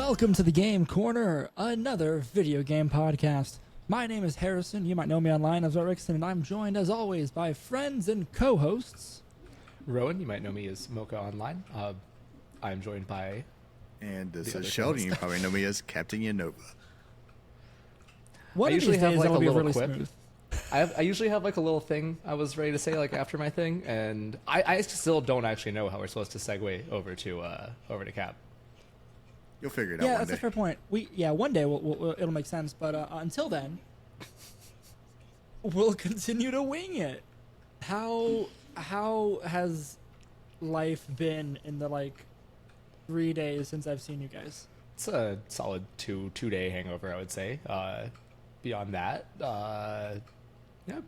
Welcome to the Game Corner, another video game podcast. My name is Harrison. You might know me online as Rickson, and I'm joined as always by friends and co-hosts. Rowan, you might know me as Mocha Online. I'm joined by... And this is Sheldon. You probably know me as Captain Yanova. One I of these usually have days like a that'll be little really quip. smooth. I usually have like a little thing I was ready to say like after my thing, and I still don't actually know how we're supposed to segue over to Cap. You'll figure it out Yeah, one that's day. a fair point. One day it'll make sense, but until then, we'll continue to wing it. How has life been in the 3 days since I've seen you guys? It's a solid two-day hangover, I would say. Beyond that, yeah,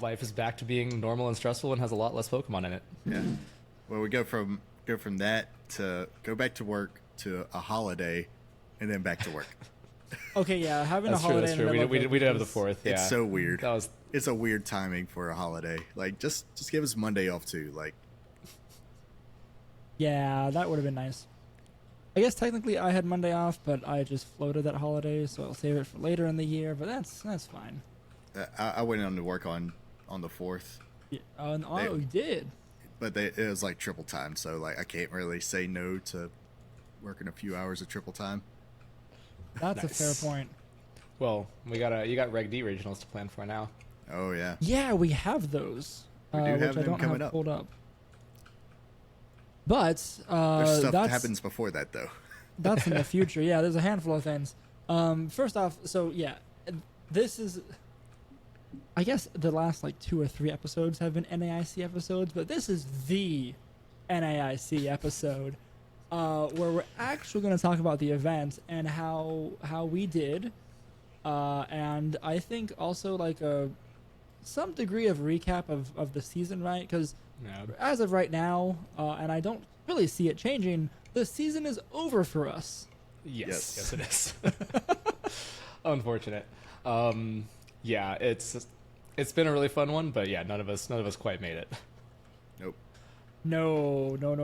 life is back to being normal and stressful and has a lot less Pokemon in it. Yeah. Well, we go from that to go back to work to a holiday, and then back to work. Okay, yeah, having That's a true. holiday. That's in the true. middle We of did have the is- 4th. Yeah, It's so weird. That was It's a weird timing for a holiday. Like, just give us Monday off too. Like, Yeah, that would have been nice. I guess technically I had Monday off, but I just floated that holiday, so I'll save it for later in the year. But that's fine. I went on to work on the 4th, Yeah, you did. but it was like triple time, so I can't really say no to working a few hours of triple time. That's Nice. a fair point. well. You got Reg D regionals to plan for now. Oh yeah. Yeah, we have those, We do have which I them don't coming have up. pulled up. But There's stuff that that's happens before that though. that's in the future. Yeah, there's a handful of things. First off, so yeah, this is. I guess the last 2 or 3 episodes have been NAIC episodes, but this is the NAIC episode where we're actually going to talk about the event and how we did, and I think also some degree of recap of the season, right? Because Yeah. as of right now, and I don't really see it changing, the season is over for us. Yes, it is. Unfortunate. Yeah, it's been a really fun one, but yeah, none of us quite made it. Nope. No. Not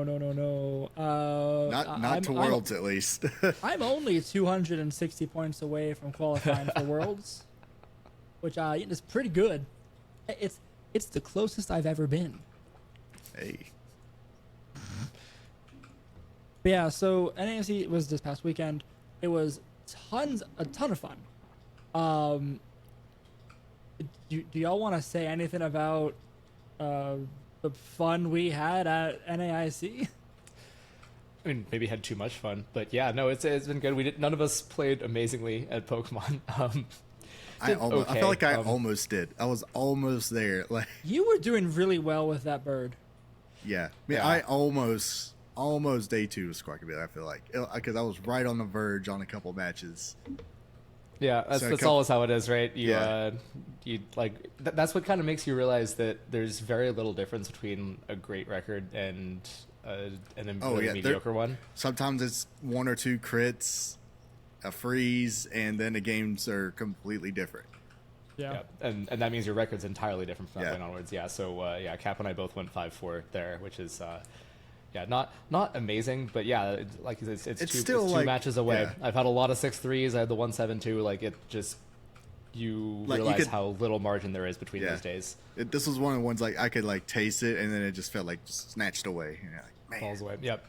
to Worlds at least. I'm only 260 points away from qualifying for Worlds, which is pretty good. It's the closest I've ever been. Hey. But yeah, so NAIC was this past weekend. It was a ton of fun. Do y'all want to say anything about the fun we had at NAIC? I mean, maybe had too much fun, but yeah, no, it's been good. None of us played amazingly at Pokemon. I okay. felt like I almost did. I was almost there. You were doing really well with that bird. Yeah. I mean, Yeah. I almost day 2 was Squawkabilly, I feel like. Because I was right on the verge on a couple matches. Yeah, So that's always how it is, right? Yeah. That's what kind of makes you realize that there's very little difference between a great record and a Oh, yeah, mediocre one. Sometimes it's 1 or 2 crits, a freeze, and then the games are completely different. Yeah. Yeah, and that means your record's entirely different from that Yeah. point onwards. Yeah, so yeah, Cap and I both went 5-4 there, which is yeah, not amazing, but yeah, like it's still, two matches away. yeah. I've had a lot of 6-3s. I had the 1-7-2. Like it just you Like, you realize could- how little margin there is between Yeah. those days. This was one of the ones I could taste it, and then it just felt just snatched away. And you're like, man. Falls away. Yep.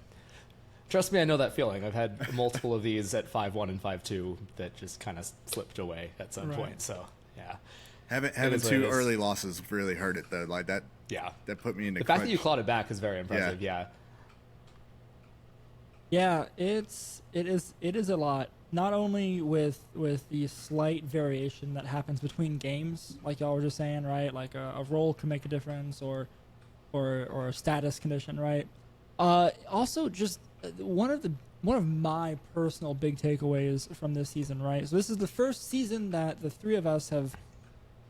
Trust me, I know that feeling. I've had multiple of these at 5-1 and 5-2 that just kind of slipped away at some Right. point. So yeah, Having is what it 2 is. early losses really hurt it though. Like that yeah. put me in The fact that you clawed it back is very impressive. Yeah. Yeah, it is a lot. Not only with the slight variation that happens between games, like y'all were just saying, right? Like a roll can make a difference, or a status condition, right? Also, just one of my personal big takeaways from this season, right? So this is the first season that the 3 of us have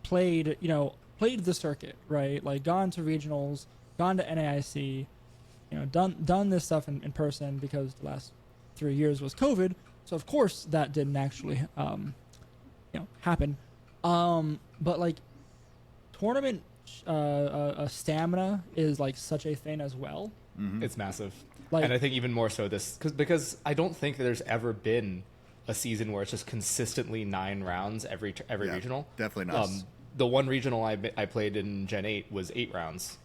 played the circuit, right? Like gone to regionals, gone to NAIC, done this stuff in person, because the last 3 years was COVID. So of course that didn't actually happen. But tournament stamina is like such a thing as well. It's massive. Like- And I think even more so because I don't think there's ever been a season where it's just consistently 9 rounds every Yeah, regional. definitely not. The one regional I played in Gen 8 was 8 rounds.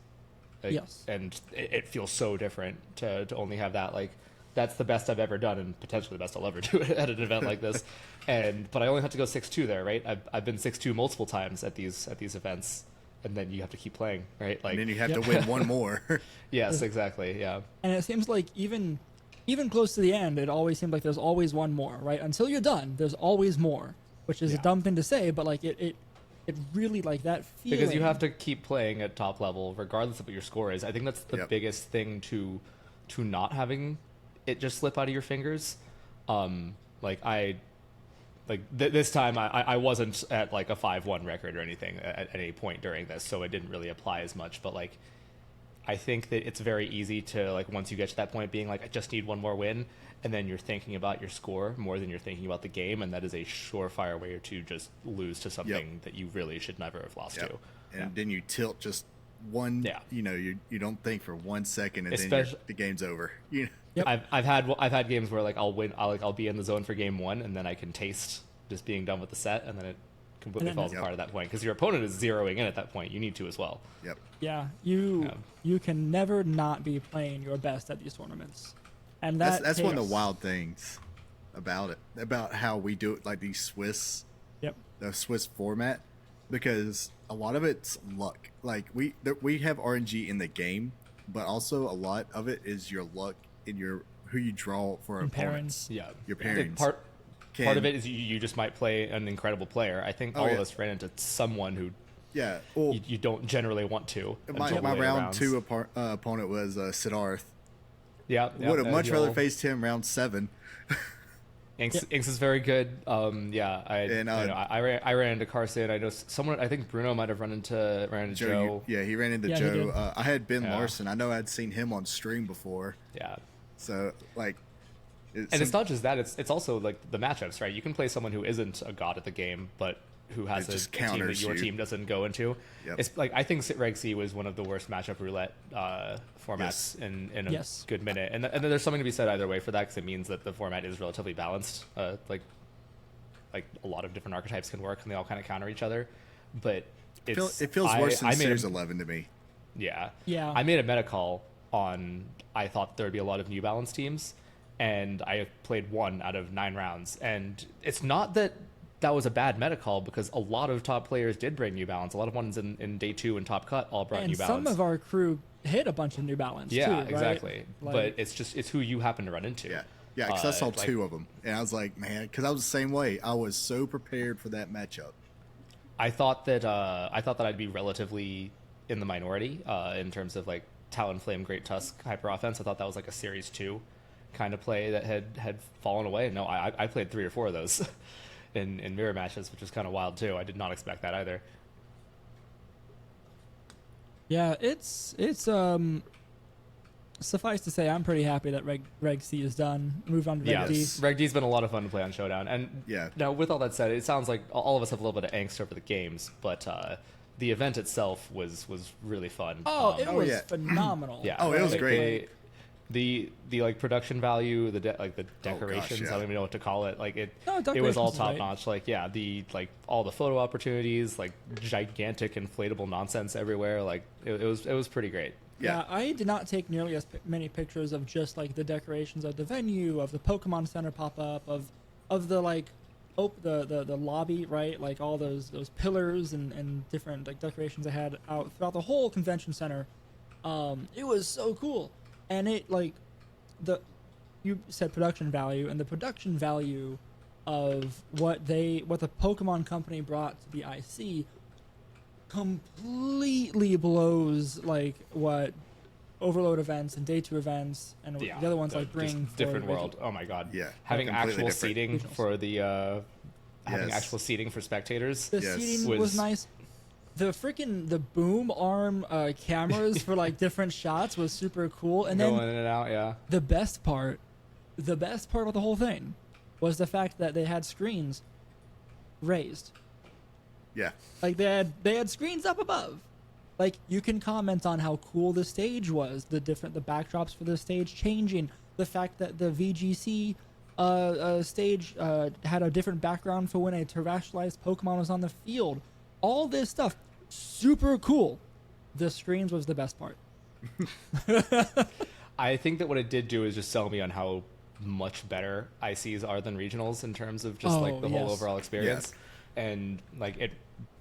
Yes. And it feels so different to only have that. Like, that's the best I've ever done, and potentially the best I'll ever do at an event like this. But I only have to go 6-2 there, right? I've been 6-2 multiple times at these events, and then you have to keep playing, right? Like, and then you have to Yep. win one more. yes, exactly, yeah. And it seems like even close to the end, it always seems like there's always one more, right? Until you're done, there's always more, which is a Yeah. dumb thing to say, but like it really like that feeling. Because you have to keep playing at top level regardless of what your score is. I think that's the Yep. biggest thing to not having it just slip out of your fingers. This time I wasn't at like a 5-1 record or anything at any point during this, so it didn't really apply as much. But like, I think that it's very easy to, like, once you get to that point being like, I just need one more win, and then you're thinking about your score more than you're thinking about the game, and that is a surefire way to just lose to something that you really should never have lost Yep. to. And Yeah. then you tilt just one. Yeah. You know, you don't think for 1 second, and then Especially- the game's over. You know. Yep. I've had games where like I'll be in the zone for game 1, and then I can taste just being done with the set, and then it completely And then- falls Yep. apart at that point because your opponent is zeroing in at that point. You need to as well. Yep. Yeah, Yeah. you can never not be playing your best at these tournaments, and That's one of the takes- wild things about it, about how we do it, like the Swiss format, because a lot of it's luck. Like we have RNG in the game, but also a lot of it is your luck in your who you draw for And opponents. Yeah, Your I think parents part can- of it is you just might play an incredible player. I think Oh, all yeah. of us ran into someone who Yeah. Well, you don't generally want to. my until later round rounds. 2 opponent was Siddharth. Yeah, Would have much you rather all- faced him round 7. Inks is very good. Yeah, I ran into Carson. I know someone. I think Bruno might have run into Joe. Yeah, he ran into Yeah, he Joe. did. I had Ben Yeah. Larson. I know I'd seen him on stream before. Yeah. So like, And it's not just that; it's also like the matchups, right? You can play someone who isn't a god at the game, but who has It a just team that counters your you. team doesn't go into. Yep. It's like I think Reg C was one of the worst matchup roulette formats Yes. in a Yes. good minute, and then there's something to be said either way for that because it means that the format is relatively balanced. Like a lot of different archetypes can work, and they all kind of counter each other. But it feels worse than Series 11 to me. Yeah. Yeah. I made a meta call on I thought there would be a lot of New Balance teams, and I played 1 out of 9 rounds. And it's not that was a bad meta call because a lot of top players did bring New Balance. A lot of ones in day 2 and Top Cut all brought and New Balance. some of our crew hit a bunch of New Balance. yeah, too, right? exactly. Like- But it's who you happen to run into. Yeah. Yeah, because I saw like- 2 of them, and I was like, man, because I was the same way. I was so prepared for that matchup. I thought that I'd be relatively in the minority in terms of like Talonflame, Great Tusk, Hyper Offense. I thought that was like a Series 2 kind of play that had fallen away. No, I played 3 or 4 of those in mirror matches, which was kind of wild too. I did not expect that either. Yeah, it's suffice to say, I'm pretty happy that Reg C is done. Moved on to Reg D. Yes. Reg D's been a lot of fun to play on Showdown. And Yeah. now with all that said, it sounds like all of us have a little bit of angst over the games, but the event itself was really fun. Oh, it was yeah. phenomenal. Yeah. Oh, it was like, great. The like production value, the decorations, yeah. I don't even know what to call it. Like it No, it was all decorations is top right. notch. Like yeah, the like all the photo opportunities, like gigantic inflatable nonsense everywhere. Like it was pretty great. Yeah, I did not take nearly as many pictures of just like the decorations of the venue, of the Pokemon Center pop up, of the like the lobby, right? Like all those pillars and different like decorations I had out throughout the whole convention center. It was so cool. And it like you said production value, and the production value of what the Pokemon company brought to the IC completely blows like what Overload events and Day 2 events and Yeah, the other ones the- like bring just for different the world. Oh my god. Yeah, Having completely actual different. seating Regionals. for the having Yes. actual seating for spectators. The Yes. seating was Was- nice. The boom arm cameras for like different shots was super cool. And Going then in and out, yeah. the best part about the whole thing was the fact that they had screens raised. Yeah. Like they had screens up above. Like, you can comment on how cool the stage was, the backdrops for the stage changing, the fact that the VGC stage had a different background for when a terrestrialized Pokemon was on the field. All this stuff, super cool. The screens was the best part. I think that what it did do is just sell me on how much better ICs are than regionals in terms of just like the whole overall experience. Yes. And like it,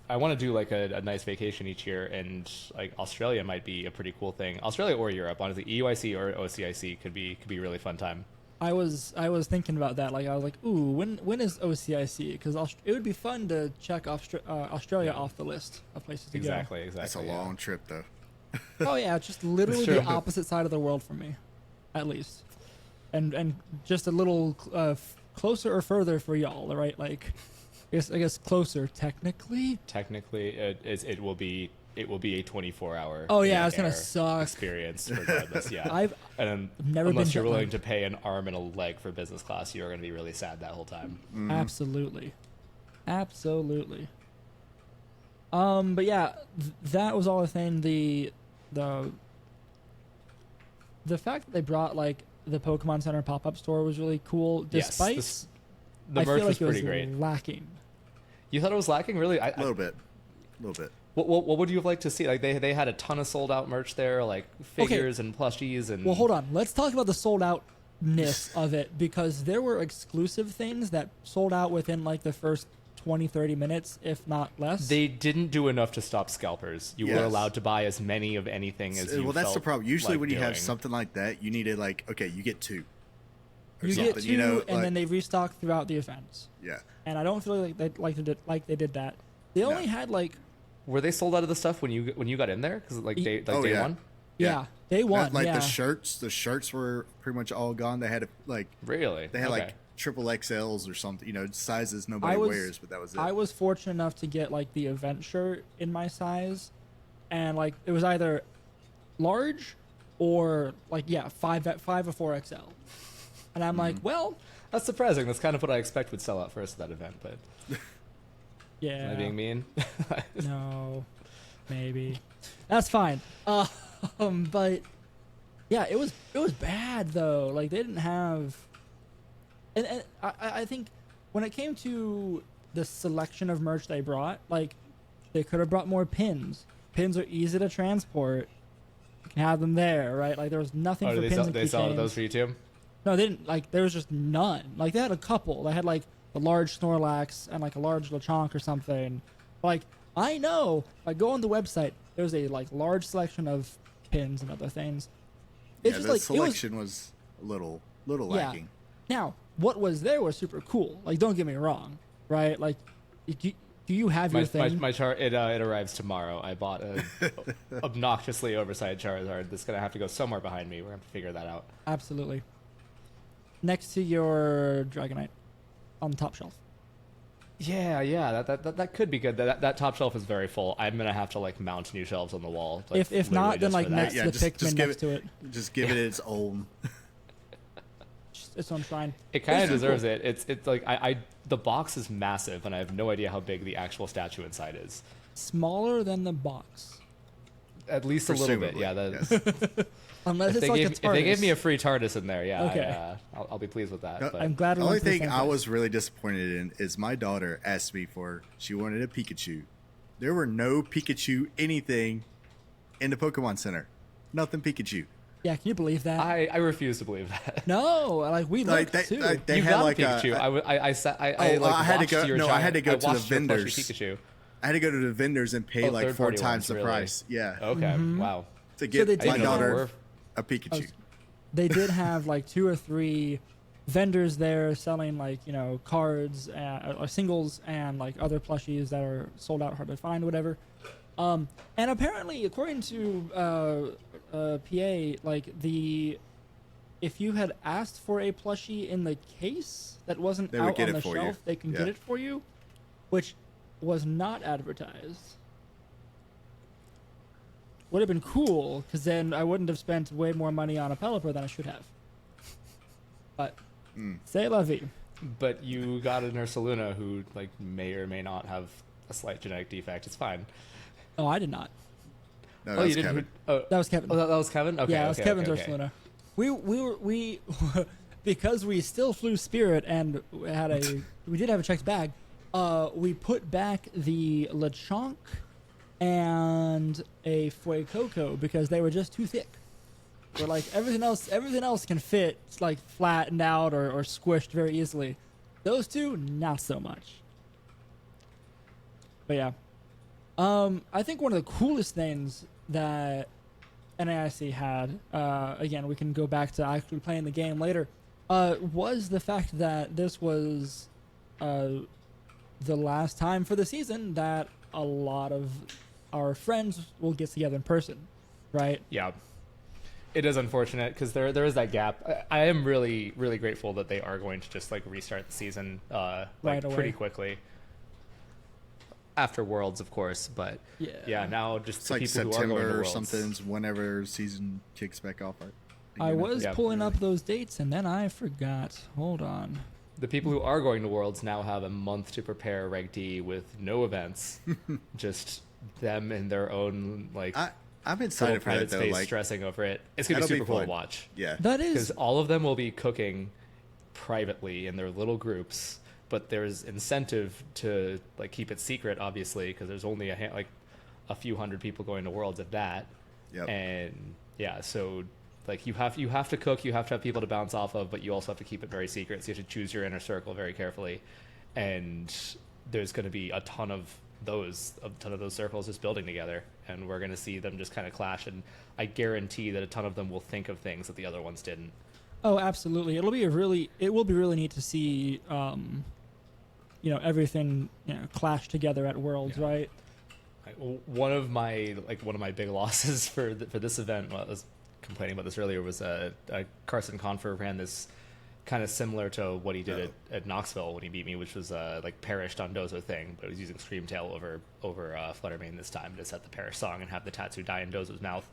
I want to do like a nice vacation each year, and like Australia might be a pretty cool thing. Australia or Europe, honestly, EUIC or OCIC could be really fun time. I was thinking about that. Like, I was like, ooh, when is OCIC? Because it would be fun to check Australia off the list of places to go. Exactly. That's a long trip, though. Oh yeah, it's just literally the opposite side of the world from me, at least, and just a little closer or further for y'all, right? Like, I guess closer technically. Technically, it will be a 24-hour. Oh yeah, it's gonna suck experience regardless. Yeah, I've never unless been you're willing to pay an arm and a leg for business class, you're gonna be really sad that whole time. Mm-hmm. Absolutely. But yeah, that was all the thing. The fact that they brought like the Pokemon Center pop-up store was really cool. Despite the I merch feel like was pretty it was great. Lacking. You thought it was lacking, really? A little bit. What would you have liked to see? Like they had a ton of sold out merch there, like figures and plushies and. Well, hold on. Let's talk about the sold outness of it, because there were exclusive things that sold out within like the first 20-30 minutes, if not less. They didn't do enough to stop scalpers. You were allowed to buy as many of anything as you. Well, that's felt the problem. Usually, like when you have doing. something like that, you need to like, okay, you get two. You get two, and then they restock throughout the events. Yeah. And I don't feel like they did that. They only had like. Were they sold out of the stuff when you got in there? Because like day one. Yeah, day one. Like the shirts were pretty much all gone. They had Really? They had like triple XLs or something, sizes nobody wears, but that was it. I was fortunate enough to get like the event shirt in my size, and like it was either large or like 5 or 4 XL, and I'm like, well, that's surprising. That's kind of what I expect would sell out first at that event, but yeah, am I being mean? No, maybe that's fine. But yeah, it was bad though. Like they didn't have. And I think when it came to the selection of merch they brought, like, they could have brought more pins. Pins are easy to transport. You can have them there, right? Like, there was nothing for pins and keychains. They sold those for you too? No, they didn't. Like, there was just none. Like, they had a couple. They had, like, a large Snorlax and, like, a large Lechonk or something. Like, I know, if I go on the website, there's a, like, large selection of pins and other things. It's just, the selection was a little lacking. Now, what was there was super cool. Like, don't get me wrong, right? Like, do you have your thing? My chart, it arrives tomorrow. I bought a obnoxiously oversized Charizard that's going to have to go somewhere behind me. We're going to have to figure that out. Absolutely. Next to your Dragonite on the top shelf. Yeah, that could be good. That top shelf is very full. I'm going to have to, like, mount new shelves on the wall. Like, if not, then, like, next to the Pikmin next to it. Just give it its own... its own shrine. It kind of deserves it. It's like the box is massive, and I have no idea how big the actual statue inside is. Smaller than the box. At least a little bit, yeah. Yes. Unless it's like a TARDIS. If they gave me a free TARDIS in there, yeah, okay. I'll be pleased with that. No, but. I'm glad. The only thing I was really disappointed in is my daughter asked me she wanted a Pikachu. There were no Pikachu anything in the Pokemon Center. Nothing Pikachu. Yeah, can you believe that? I refuse to believe that. No, like we looked too. They you had got like Pikachu. I had to go. No, I had to go to the vendors. Pikachu. I had to go to the vendors and pay like 4 times the price. Yeah. Okay. Wow. To get my daughter a Pikachu. They did have like 2 or 3 vendors there selling like cards or singles and like other plushies that are sold out, hard to find, whatever. And apparently, according to PA, like if you had asked for a plushie in the case that wasn't out on the shelf, they can get it for you, which was not advertised. Would have been cool, because then I wouldn't have spent way more money on a Pelipper than I should have. But c'est la vie. But you got an Ursaluna who like may or may not have a slight genetic defect. It's fine. Oh, I did not. No, Oh, that you was didn't. Kevin. That was Kevin. Oh, that was Kevin. Okay. Yeah, it was okay, Kevin's okay, Ursa Luna. We because we still flew Spirit and we did have a checked bag. We put back the Lechonk and a Fuecoco because they were just too thick. But like everything else can fit like flattened out or squished very easily. Those two, not so much. But yeah, I think one of the coolest things that NAIC had, again, we can go back to actually playing the game later, was the fact that this was the last time for the season that a lot of our friends will get together in person, right? Yeah. It is unfortunate because there is that gap. I am really, really grateful that they are going to just like restart the season Right away. pretty quickly. After Worlds, of course, but yeah, now just It's the like people who are going to September or Worlds. something's whenever season kicks back off. I was Yeah. pulling up those dates and then I forgot. Hold on. The people who are going to Worlds now have a month to prepare Reg D with no events, just them in their own like I'm little excited for private that though. space Like, stressing over it. It's gonna be that'll be super cool to fun. watch. yeah, That Because is all of them will be cooking privately in their little groups, but there's incentive to like keep it secret, obviously, because there's only a few hundred people going to Worlds at that. Yep. And yeah, so like you have to cook, you have to have people to bounce off of, but you also have to keep it very secret. So you have to choose your inner circle very carefully, and there's going to be a ton of those circles just building together, and we're going to see them just kind of clash. And I guarantee that a ton of them will think of things that the other ones didn't. Oh, absolutely. It will be really neat to see, everything, clash together at Worlds, Yeah. right? One of my big losses for this event, well, I was complaining about this earlier, was Carson Confer ran this kind of similar to what he did at Knoxville when he beat me, which was like Parish Dondozo thing, but he was using Screamtail over Fluttermane this time to set the Parish song and have the tattoo die in Dozo's mouth.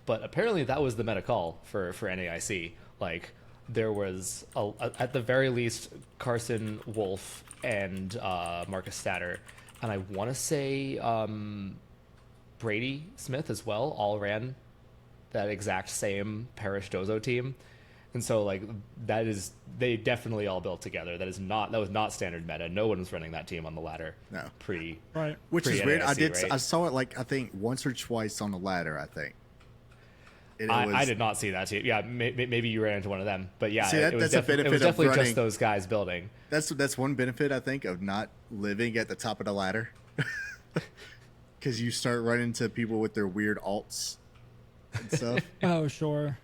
But apparently that was the meta call for NAIC. Like there was at the very least Carson, Wolf, and Marcus Statter, and I want to say Brady Smith as well, all ran that exact same Parish Dozo team. And so like they definitely all built together. That was not standard meta. No one was running that team on the ladder. No. Right. Which is weird. Right? I saw it like I think once or twice on the ladder. I think. I did not see that team. Yeah, maybe you ran into one of them. But yeah, See, it was definitely running, just those guys building. That's one benefit I think of not living at the top of the ladder, because you start running into people with their weird alts and stuff. Oh, sure.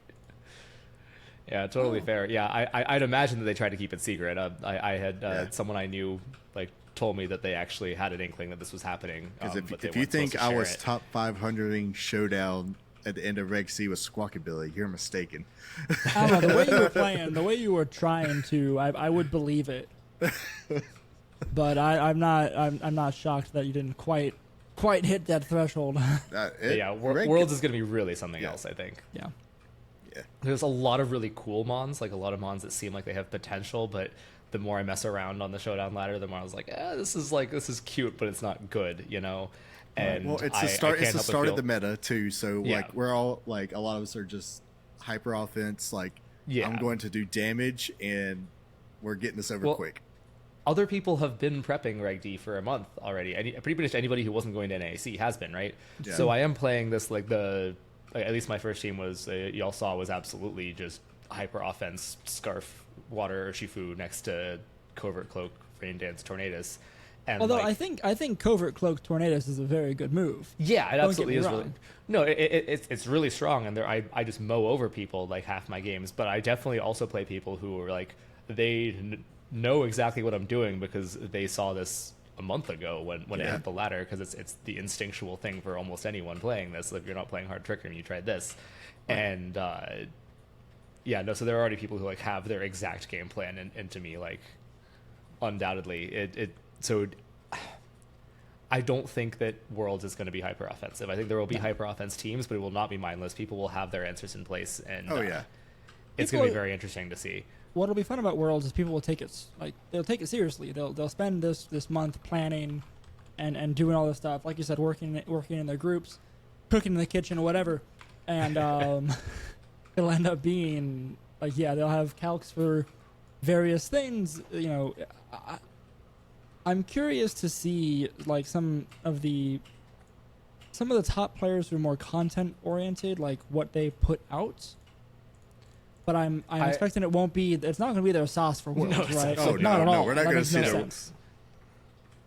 Yeah, totally fair. Yeah, I'd imagine that they tried to keep it secret. I had someone I knew like told me that they actually had an inkling that this was happening. Because but they if you weren't supposed think to I share was it. top 500ing showdown at the end of Reg C with Squawkabilly, you're mistaken. I don't know, the way you were playing, the way you were trying to, I would believe it. But I'm not shocked that you didn't quite hit that threshold. Worlds is going to be really something else, I think. Yeah. Yeah. There's a lot of really cool mons, like a lot of mons that seem like they have potential, but the more I mess around on the showdown ladder, the more I was like, this is cute, but it's not good, And well, it's the start of the meta too. So like we're all like a lot of us are just hyper offense. Like I'm going to do damage, and we're getting this over quick. Other people have been prepping Reg D for a month already. Pretty much anybody who wasn't going to NAIC has been, right? Yeah. So I am playing this at least my first team was y'all saw was absolutely just hyper offense, Scarf, Water, Shifu next to Covert Cloak, Rain Dance, Tornadus. And although I think Covert Cloak Tornadus is a very good move. Yeah, it absolutely is. Really, no, it's really strong, and I just mow over people like half my games. But I definitely also play people who are like know exactly what I'm doing because they saw this a month ago when it hit the ladder, because it's the instinctual thing for almost anyone playing this. If you're not playing Hard Trickery and you tried this, and so there are already people who like have their exact game plan, and to me, like undoubtedly so I don't think that Worlds is going to be hyper offensive. I think there will be hyper offense teams, but it will not be mindless. People will have their answers in place, and it's going to be very interesting to see. What'll be fun about Worlds is people will take it they'll take it seriously. They'll spend this month planning and doing all this stuff, like you said, working in their groups, cooking in the kitchen or whatever, and it'll end up being like, yeah, they'll have calcs for various things. You know, I'm curious to see like some of the top players who are more content oriented, like what they put out. But I'm expecting it won't be. It's not going to be their sauce for Worlds, right? Oh, like, not at all. We're not going to see no that. sense.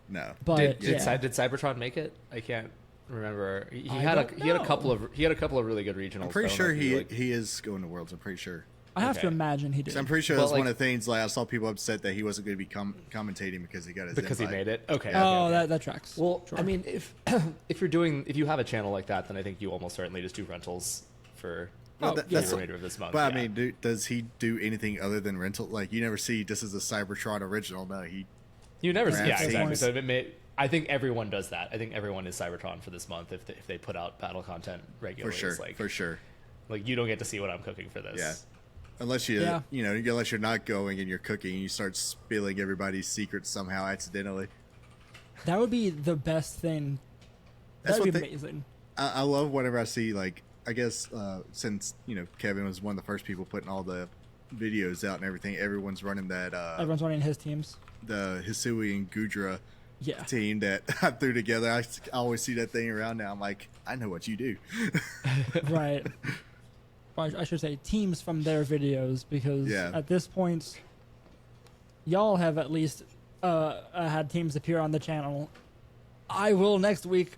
No. But did Cybertron make it? I can't remember. He had a couple of really good regionals. I'm pretty sure he is going to Worlds. I'm pretty sure. I have to imagine he did. I'm pretty sure that's one of the things. Like I saw people upset that he wasn't going to be commentating because he got his invite. He made it. Okay. That tracks. Well, sure. I mean, if you have a channel like that, then I think you almost certainly just do rentals for the remainder of this month. But I mean, does he do anything other than rental? Like you never see this is a Cybertron original. No, you never see. Yeah, exactly. So I think everyone does that. I think everyone is Cybertron for this month if they put out battle content regularly. For sure. Like you don't get to see what I'm cooking for this. Yeah. Unless unless you're not going and you're cooking and you start spilling everybody's secrets somehow accidentally. That would be the best thing. That would be amazing. I love whenever I see, like, I guess since Kevin was one of the first people putting all the videos out and everything, everyone's running that. Everyone's running his teams. The Hisui and Gudra team that I threw together. I always see that thing around now. I'm like, I know what you do. Right. I should say teams from their videos, because at this point, y'all have at least had teams appear on the channel. I will next week.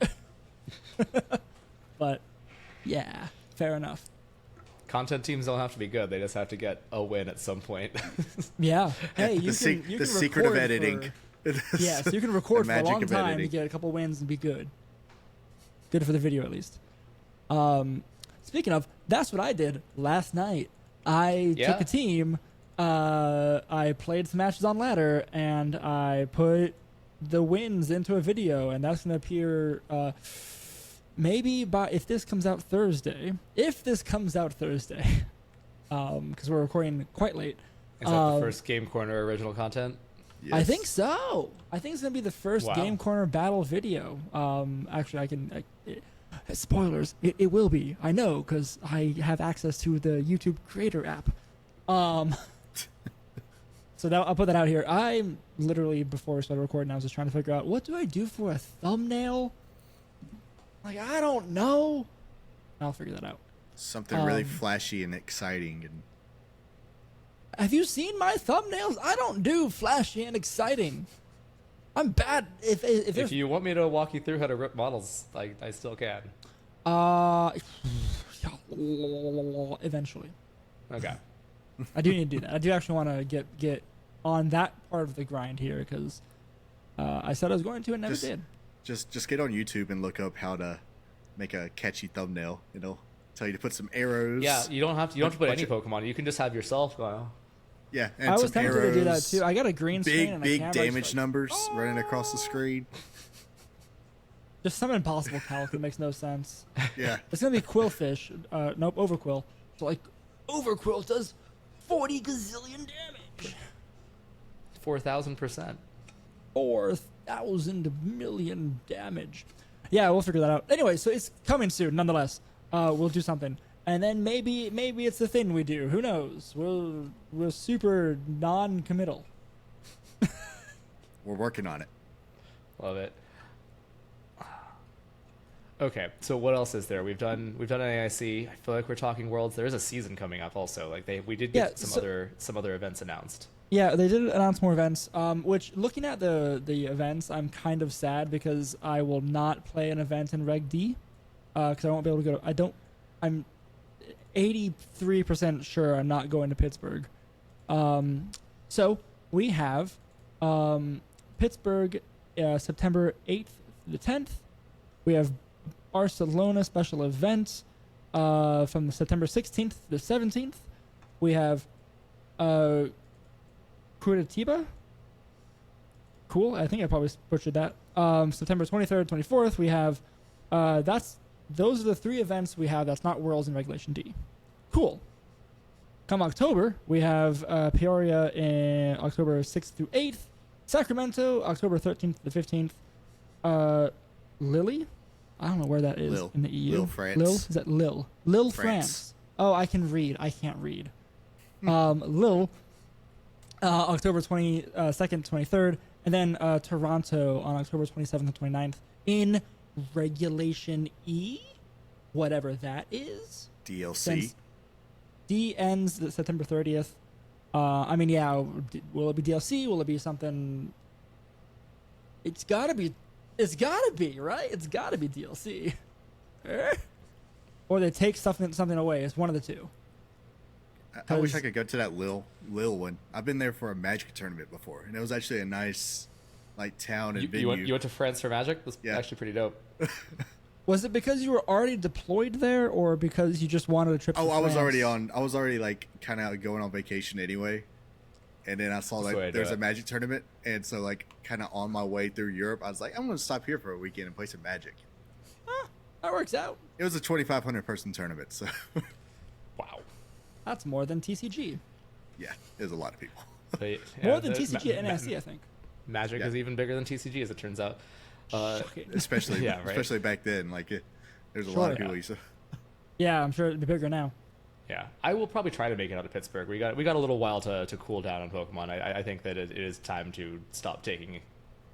But yeah, fair enough. Content teams don't have to be good. They just have to get a win at some point. Yeah. Hey, you can the secret of editing. Yes, you can record for a long time to get a couple wins and be good. Good for the video, at least. Speaking of, that's what I did last night. I took a team, I played some matches on ladder, and I put the wins into a video, and that's going to appear maybe if this comes out Thursday. Because we're recording quite late. Is that the first Game Corner original content? Yes. I think so. I think it's going to be the first Game Corner battle video. Actually, spoilers, it will be. I know, because I have access to the YouTube creator app. So I'll put that out here. I'm literally, before we started recording, I was just trying to figure out, what do I do for a thumbnail? Like, I don't know. I'll figure that out. Something really flashy and exciting. And have you seen my thumbnails? I don't do flashy and exciting. I'm bad. If you want me to walk you through how to rip models, I still can. Eventually. Okay. I do need to do that. I do actually want to get on that part of the grind here, because I said I was going to and never did. Just get on YouTube and look up how to make a catchy thumbnail. It'll tell you to put some arrows. Yeah, you don't have to put any Pokemon. You can just have yourself go. Yeah, and I was some tempted arrows, to do that too. I got a green screen and big a damage numbers running across the screen. Just some impossible calc that makes no sense. Yeah, it's gonna be Quillfish. Nope, Overquill. So like, Overquill does 40 gazillion damage. 4,000%. 4,000 million damage. Yeah, we'll figure that out. Anyway, so it's coming soon. Nonetheless, we'll do something. And then maybe it's the thing we do. Who knows? We're super non-committal. We're working on it. Love it. Okay, so what else is there? We've done NAIC. I feel like we're talking Worlds. There is a season coming up also. Like we did get some other events announced. Yeah, they did announce more events. Which, looking at the events, I'm kind of sad because I will not play an event in Reg D, because I won't be able to go. I'm 83% sure I'm not going to Pittsburgh. So we have Pittsburgh, September 8th to the 10th. We have Barcelona special event from the September 16th to the 17th. We have Curitiba. Cool. I think I probably butchered that. September 23rd, 24th. We have those are the three events we have that's not Worlds in Regulation D. Cool. Come October, we have Peoria in October 6th through 8th. Sacramento, October 13th to the 15th. Lily, I don't know where that is Lille. in the EU. Lille, France. Lille? Is that Lille? Lille, France. Oh, I can read. I can't read. Lille, October 22nd, 23rd, and then Toronto on October 27th and 29th in Regulation E, whatever that is. DLC. Since D ends September 30th. I mean, yeah, will it be DLC? Will it be something? It's gotta be, right? It's gotta be DLC. Or they take something away. It's one of the two. I wish I could go to that Lille one. I've been there for a Magic tournament before, and it was actually a nice, like, town and venue. You went to France for Magic? That's actually pretty dope. Was it because you were already deployed there, or because you just wanted a trip? To I France? was already like kind of going on vacation anyway, and then I saw like there's a Magic tournament, and so like kind of on my way through Europe, I was like, I'm gonna stop here for a weekend and play some Magic. That works out. It was a 2,500 person tournament, so Wow. That's more than TCG. yeah, there's a lot of people. But, More than TCG at NAIC, I think. Magic is even bigger than TCG, as it turns out. Especially Yeah, right. especially back then, like there's a lot of people. So Yeah, I'm sure it'd be bigger now. Yeah, I will probably try to make it out of Pittsburgh. We got a little while to cool down on Pokemon. I think that it is time to stop taking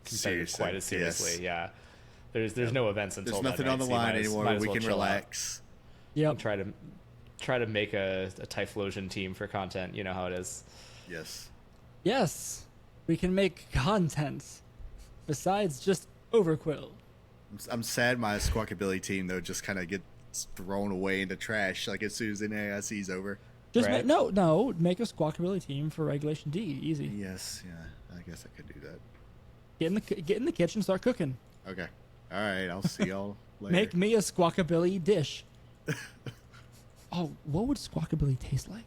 competitive quite as seriously. Yes. Yeah, there's no events until there's nothing on the line anymore. We can relax. Yep. Try to make a Typhlosion team for content. You know how it is. Yes. Yes, we can make content besides just Overquill. I'm sad my Squawkabilly team though just kind of gets thrown away into trash like as soon as NAIC is over. Just Right. make a Squawkabilly team for Regulation D. Easy. Yes, yeah, I guess I could do that. Get in the kitchen, start cooking. Okay, all right, I'll see y'all later. Make me a Squawkabilly dish. Oh, what would Squawkabilly taste like?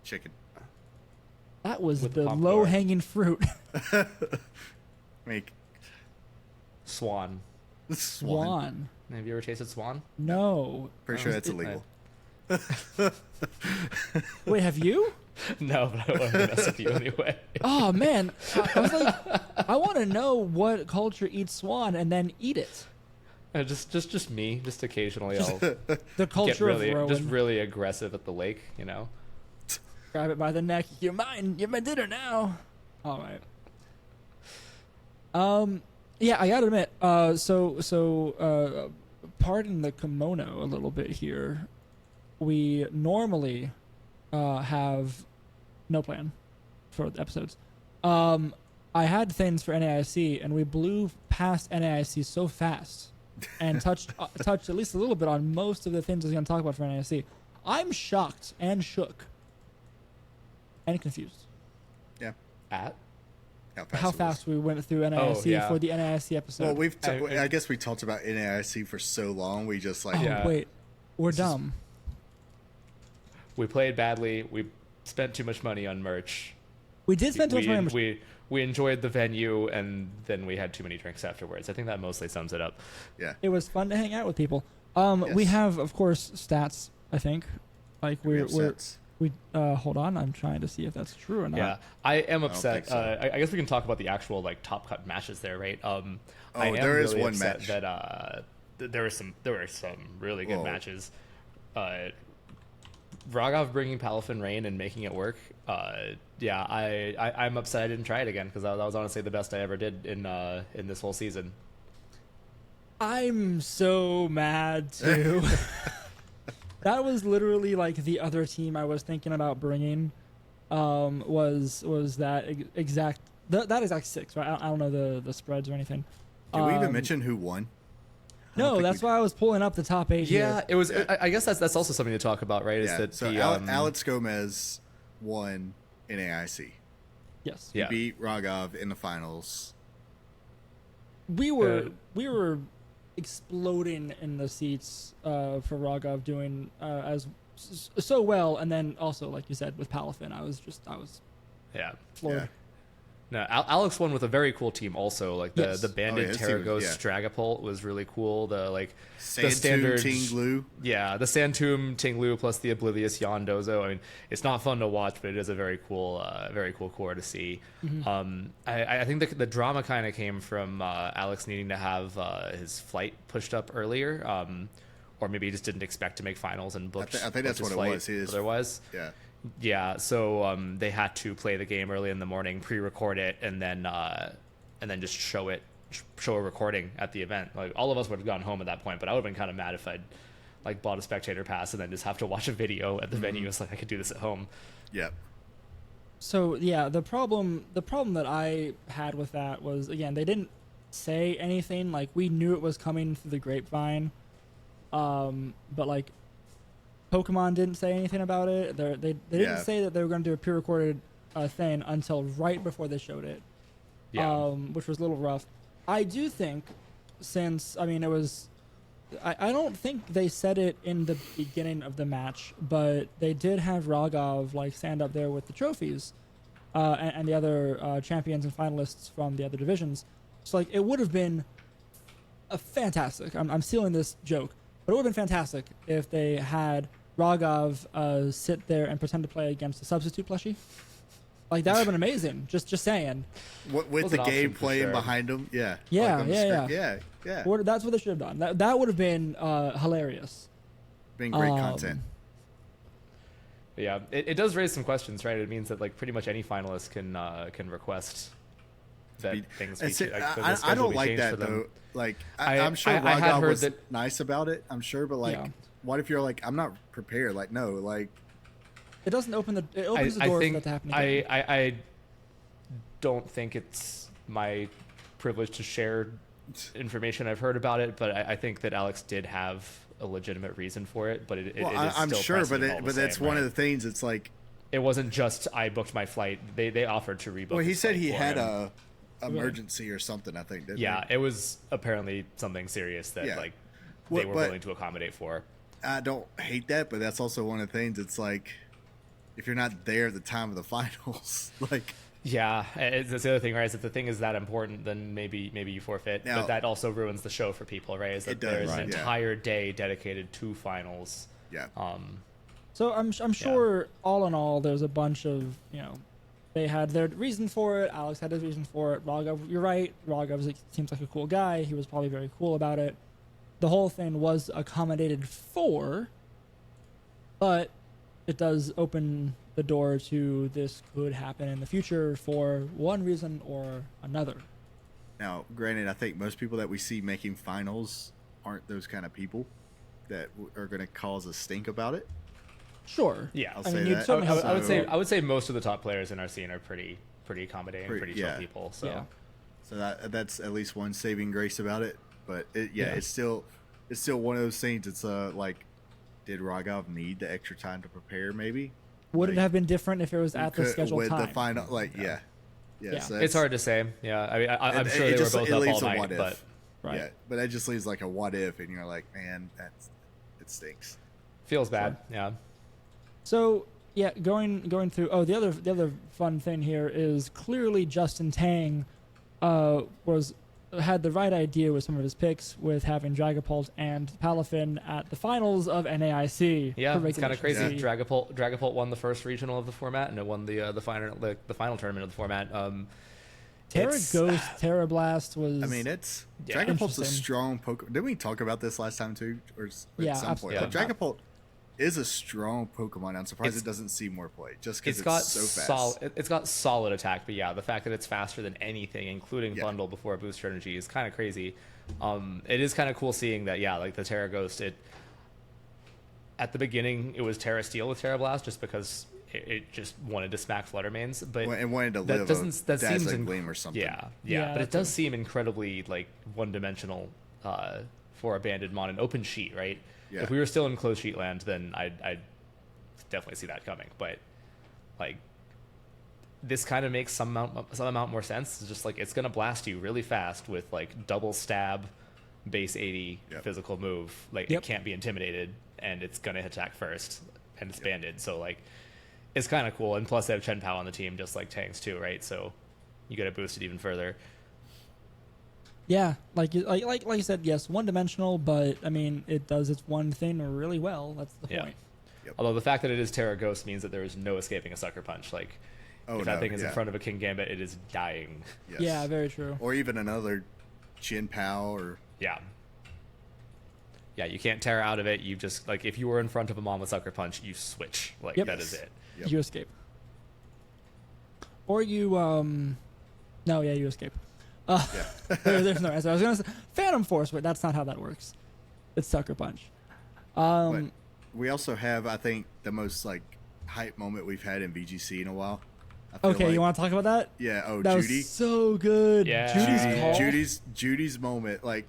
Chicken. That was With the popcorn. low-hanging fruit. Make Swan. Swan. Have you ever tasted swan? No. Pretty sure that's illegal. Wait, have you? No, but I want to mess with you anyway. Oh man, I was like, I want to know what culture eats swan and then eat it. Just me. Just occasionally, I'll The get culture really of Rowan. really aggressive at the lake. You know. Grab it by the neck. You're mine. You're my dinner now. All right. Yeah, I gotta admit. Pardon the kimono a little bit here. We normally have no plan for the episodes. I had things for NAIC, and we blew past NAIC so fast, and touched at least a little bit on most of the things I was going to talk about for NAIC. I'm shocked and shook and confused. Yeah. At How fast we went through NAIC for the NAIC episode. Well, I guess we talked about NAIC for so long. We just like wait, we're dumb. We played badly. We spent too much money on merch. We did spend too much money on merch. We enjoyed the venue, and then we had too many drinks afterwards. I think that mostly sums it up. Yeah. It was fun to hang out with people. Yes. We have, of course, stats. I think, like we hold on. I'm trying to see if that's true or not. Yeah, I am upset. so. I guess we can talk about the actual like top cut matches there, right? I am there is really one upset match that there were some really good Whoa. matches. Rogov bringing Palafin Rain and making it work. Yeah, I'm upset I didn't try it again because that was honestly the best I ever did in this whole season. I'm so mad too. That was literally like the other team I was thinking about bringing. Was that exact that exact six, right? I don't know the spreads or anything. Did we even mention who won? No, that's why I was pulling up the top 8 Yeah, here. it was. I guess that's also something to talk about, right? Yeah. Is that So the Alex Gomez won NAIC. Yes. He beat Rogov in the finals. We were exploding in the seats for Rogov doing so well, and then also like you said with Palafin, I was yeah. floored. No, Alex won with a very cool team also. Like the banded Terraghost Dragapult was really cool. The standard Tinglu. Yeah, the Santum Tinglu plus the Oblivious Yondozo. I mean, it's not fun to watch, but it is a very cool core to see. Mm-hmm. I think the drama kind of came from Alex needing to have his flight pushed up earlier, or maybe he just didn't expect to make finals and booked. I think that's what it was. Otherwise, yeah. Yeah, so they had to play the game early in the morning, pre-record it, and then just show a recording at the event. Like all of us would have gone home at that point, but I would have been kind of mad if I'd like bought a spectator pass and then just have to watch a video at the venue. It's like I could do this at home. Yep. So yeah, the problem that I had with that was, again, they didn't say anything. Like we knew it was coming through the grapevine, but like Pokemon didn't say anything about it. They didn't say that they were going to do a pre-recorded thing until right before they showed it, which was a little rough. I do think, since, I mean, it was... I don't think they said it in the beginning of the match, but they did have Raghav like stand up there with the trophies and the other champions and finalists from the other divisions. So like it would have been a fantastic... I'm stealing this joke, but it would have been fantastic if they had Raghav sit there and pretend to play against a substitute plushie. Like that would have been amazing. Just saying. With the game playing behind him, yeah. Yeah, like yeah. Yeah. That's what they should have done. That would have been hilarious. Been great content. Yeah, it does raise some questions, right? It means that like pretty much any finalist can request that things be I don't like that though. Like I'm sure Raghav was nice about it. I'm sure, but like, what if you're like, I'm not prepared? Like, no, like. It doesn't open the. It opens the door for that to happen again. I don't think it's my privilege to share information I've heard about it, but I think that Alex did have a legitimate reason for it. But it is I'm still sure, but same, that's one of the things. It's like it wasn't just I booked my flight. They offered to rebook. Well, he said he had a emergency or something. I think. It was apparently something serious that like they were willing to accommodate for. I don't hate that, but that's also one of the things. It's like, if you're not there at the time of the finals, like... Yeah, it's the other thing, right? Is if the thing is that important, then maybe you forfeit. Now, but that also ruins the show for people, right? Is that there's an entire day dedicated to finals. Yeah. So I'm sure, all in all, there's a bunch of, they had their reason for it. Alex had his reason for it. Raghav, you're right. Raghav seems like a cool guy. He was probably very cool about it. The whole thing was accommodated for, but it does open the door to this could happen in the future for one reason or another. Now, granted, I think most people that we see making finals aren't those kind of people that are going to cause a stink about it. Sure. Yeah, I'll say that. I would say most of the top players in our scene are pretty accommodating, pretty chill people. So, so that's at least one saving grace about it. But it's still one of those things. It's like, did Raghav need the extra time to prepare? Maybe would it have been different if it was at the scheduled time? With the final, So it's hard to say. Yeah, I mean, I'm sure they were both up all night, but but that just leaves like a what if, and you're like, man, it stinks. Feels bad. Yeah. So going through. Oh, the other fun thing here is clearly Justin Tang had the right idea with some of his picks with having Dragapult and Palafin at the finals of NAIC. Yeah, it's kind of crazy. Yeah. Dragapult won the first regional of the format, and it won the final tournament of the format. Terrablast was. I mean, Dragapult's a strong Pokemon. Didn't we talk about this last time too, or at some point? Yeah. But Dragapult is a strong Pokemon. I'm surprised it doesn't see more play, just because it's so fast. It's got solid attack, but the fact that it's faster than anything, including Bundle before Booster Energy, is kind of crazy. It is kind of cool seeing that, like the Terraghost, at the beginning, it was Terra Steel with Terrablast, just because it just wanted to smack Fluttermanes, but it wanted to live a Dazzling Gleam or something. Yeah, but it does seem incredibly like one-dimensional for a banded mon and open sheet, right? Yeah. If we were still in closed sheet land, then I'd definitely see that coming. But like, this kind of makes some amount more sense. It's just like it's gonna blast you really fast with like double stab, base 80 physical move. Like it can't be intimidated, and it's gonna attack first, and it's banded. So like, it's kind of cool. And plus they have Chen Pao on the team, just like Tangs too, right? So you get it boosted even further. Yeah, like you said, yes, one-dimensional, but I mean, it does its one thing really well. That's the point. Yep. Although the fact that it is Terra Ghost means that there is no escaping a Sucker Punch. Like, if that thing is in front of a King Gambit, it is dying. Yes. Yeah, very true. Or even another Chin Pow or... Yeah. Yeah, you can't Terra out of it. You just, like, if you were in front of a Mom with Sucker Punch, you switch. Like, that is it. Yep. You escape. Or you, no, yeah, you escape. There's no answer. I was going to say Phantom Force, but that's not how that works. It's Sucker Punch. But we also have, I think, the most, like, hype moment we've had in VGC in a while. Okay, like, you want to talk about that? Yeah, that Judy. Was so good. Yeah. Judy's call. Judy's moment, like,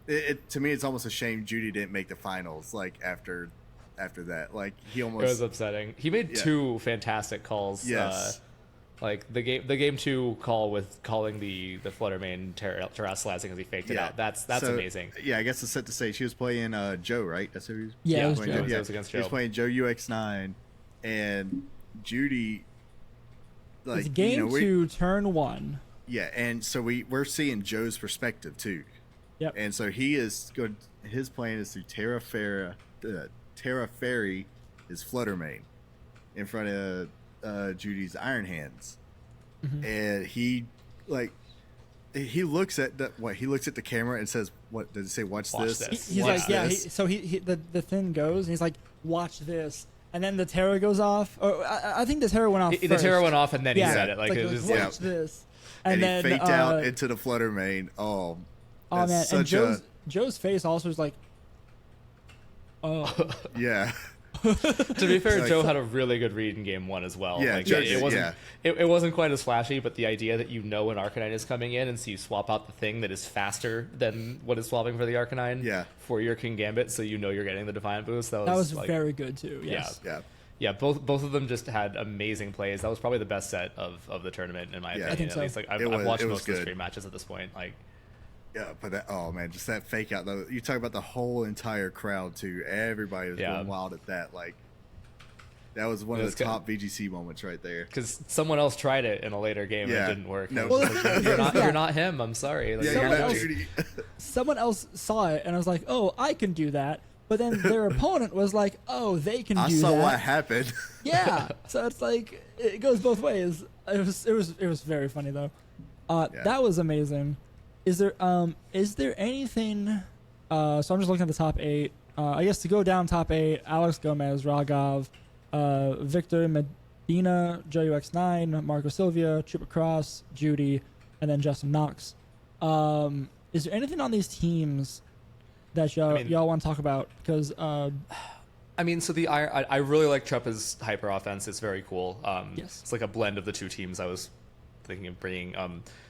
to me, it's almost a shame Judy didn't make the finals, like, after that. Like, he almost... It was upsetting. He made two fantastic calls. Yes. Like the game 2 call with calling the Fluttermane terrestrializing because he faked it out. That's amazing. Yeah, I guess it's set to say she was playing Joe, right? That's who he was. Yeah, it was playing Joe. It was against Joe. He was playing Joe UX9, and Judy. Like, it's game 2, turn 1. Yeah, and so we're seeing Joe's perspective too. Yep. And so he is good. His plan is to Terra Fairy his Fluttermane in front of Judy's Iron Hands, and he looks at the camera and says, "What does it say? Watch this." He's like, yeah. So the thing goes, and he's like, "Watch this," and then the Terra goes off. Or I think the Terra went off. The Terra went off, and then he said it. Like, it was watch this, and then he faked out into the Fluttermane. Oh man! And Joe's face also was like, oh yeah. To be fair, Joe had a really good read in game 1 as well. Yeah, like, Joe it wasn't quite as flashy, but the idea that an Arcanine is coming in, and so you swap out the thing that is faster than what is swapping for the Arcanine for your King Gambit, so you're getting the Defiant boost. That was like, very good too. Yes. Yeah. Both of them just had amazing plays. That was probably the best set of the tournament in my opinion. I think at so. least, like I've watched most of the stream matches at this point. Like. Yeah, but just that fake out though. You talk about the whole entire crowd too. Everybody was going wild at that. Like, that was one of the top VGC moments right there. Because someone else tried it in a later game and it didn't work. No, you're not him. I'm sorry. Like, you're not Judy. Someone else saw it and I was like, oh, I can do that. But then their opponent was like, oh, they can do that. I saw what happened. Yeah. So it's like it goes both ways. It was very funny though. That was amazing. Is there anything? So I'm just looking at the top 8. I guess to go down top 8: Alex Gomez, Raghav, Victor Medina, Joe UX9, Marco Silvia, Trooper Cross, Judy, and then Justin Knox. Is there anything on these teams that y'all want to talk about? Because I mean, so I really like Trepa's hyper offense. It's very cool. Yes. It's like a blend of the two teams I was thinking of bringing.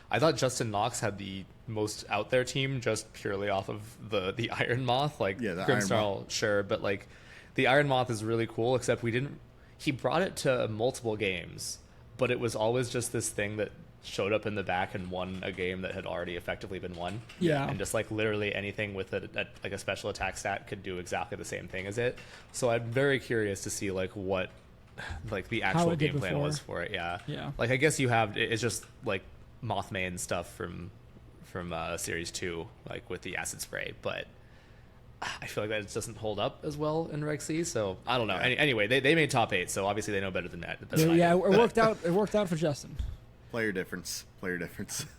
I thought Justin Knox had the most out there team just purely off of the Iron Moth. Like, the Grimsnarl, sure, but like the Iron Moth is really cool, except he brought it to multiple games, but it was always just this thing that showed up in the back and won a game that had already effectively been won. Yeah. And just like literally anything with like a special attack stat could do exactly the same thing as it. So I'm very curious to see like what like the actual game plan was for it. Yeah. Yeah. Like, I guess it's just like Mothman stuff from Series 2, like with the acid spray, but I feel like that doesn't hold up as well in Reg C, so I don't know. Anyway, they made top 8, so obviously they know better than that. It worked out. It worked out for Justin. Player difference.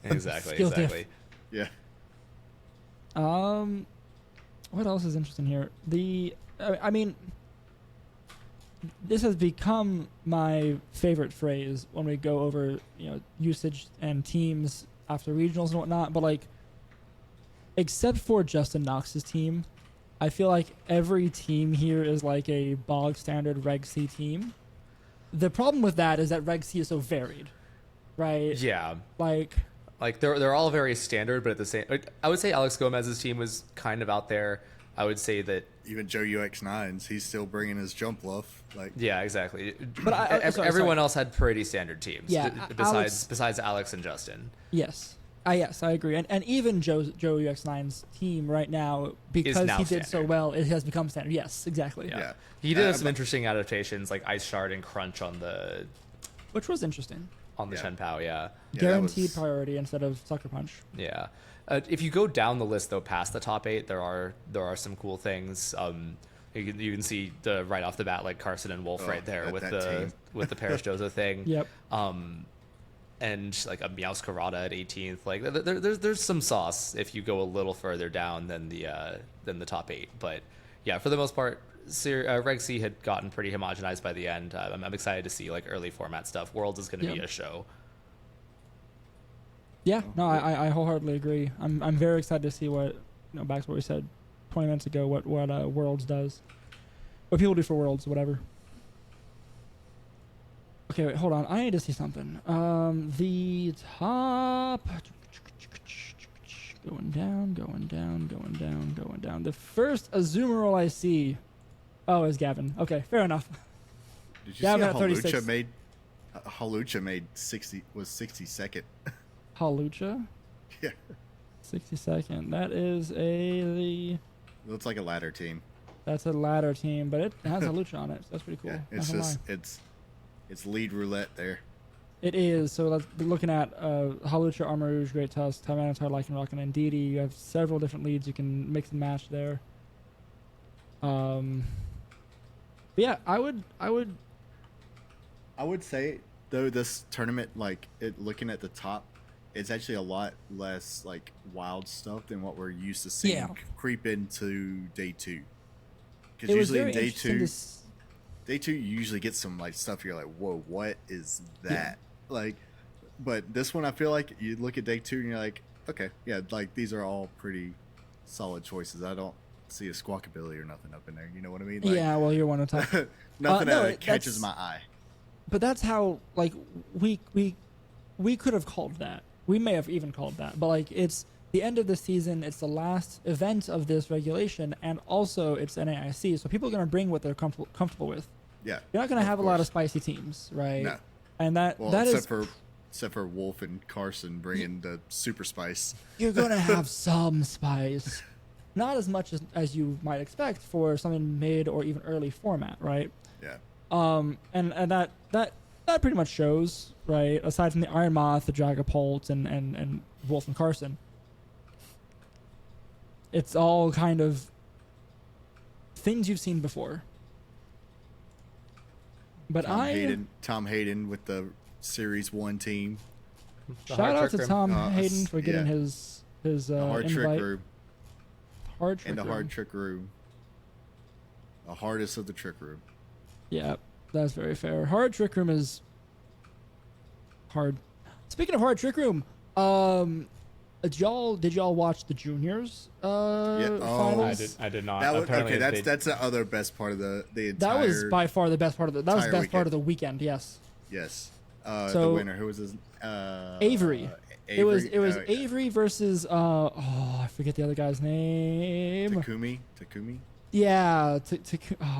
Exactly. Yeah. What else is interesting here? I mean, this has become my favorite phrase when we go over, usage and teams after regionals and whatnot. But like, except for Justin Knox's team, I feel like every team here is like a bog standard Reg C team. The problem with that is that Reg C is so varied, right? Yeah. Like they're all very standard, but at the same, I would say Alex Gomez's team was kind of out there. I would say that even Joe UX9's, he's still bringing his jump bluff. Like, yeah, exactly. But everyone else had pretty standard teams. Yeah, besides Alex and Justin. Yes. Yes, I agree. And even Joe UX9's team right now, because he did standard. so well, it has become standard. Yes, exactly. Yeah. He did have some interesting adaptations like Ice Shard and Crunch on the... Which was interesting. on the Chen Pao. Yeah, Guaranteed priority instead of Sucker Punch. Yeah. If you go down the list though, past the top 8, there are some cool things. You can see right off the bat, like Carson and Wolf right there with the Paris Jozo thing. Yep. And like a Meowscarada at 18th. Like there's some sauce if you go a little further down than the top 8. But yeah, for the most part, Reg C had gotten pretty homogenized by the end. I'm excited to see like early format stuff. Worlds is going to be a show. Yeah, no, I wholeheartedly agree. I'm very excited to see what, back to what we said 20 minutes ago, what Worlds does. What people do for Worlds, whatever. Okay, wait, hold on. I need to see something. The top... Going down. The first Azumarill I see... Oh, is Gavin. Okay, fair enough. Did you Gavin see at 36. Halucha made 62nd. Halucha? Yeah. 62nd. That is the... Looks like a ladder team. That's a ladder team, but it has Halucha on it, so that's pretty cool. Yeah, it's just it's lead roulette there. It is. So let's be looking at Halucha, Armarouge, Great Tusk, Tyranitar, Lycanroc, and Indeedee. You have several different leads you can mix and match there. But yeah, I would say though this tournament, like looking at the top, it's actually a lot less like wild stuff than what we're used to seeing creep into day 2. Because usually in day 2, you usually get some like stuff you're like, whoa, what is that? Like, but this one I feel like you look at day 2 and you're like, okay, yeah, like these are all pretty solid choices. I don't see a Squawkabilly or nothing up in there. You know what I mean? Like, yeah, well, you're one of the top. nothing that catches my eye. But that's how like we could have called that. We may have even called that. But like it's the end of the season. It's the last event of this regulation, and also it's NAIC. So people are going to bring what they're comfortable with. Yeah, you're not going to have a lot of spicy teams, right? No. And except for Wolf and Carson bringing the super spice. You're going to have some spice. Not as much as you might expect for something mid or even early format, right? Yeah. And that pretty much shows, right? Aside from the Iron Moth, the Dragapult, and Wolf and Carson, it's all kind of things you've seen before. But Tom Hayden with the Series 1 team. Shout out to Tom Hayden for getting his hard invite. trick room. Hard trick and the room. hard trick room. The hardest of the trick room. Yeah, that's very fair. Hard trick room is hard. Speaking of hard trick room, did y'all watch the juniors? Finals? I did not. That's the other best part of the entire. That was by far the best part of the. That was the best part of the weekend. Yes. Yes. The winner, who was his? Avery. It was Avery versus I forget the other guy's name. Takumi. Yeah,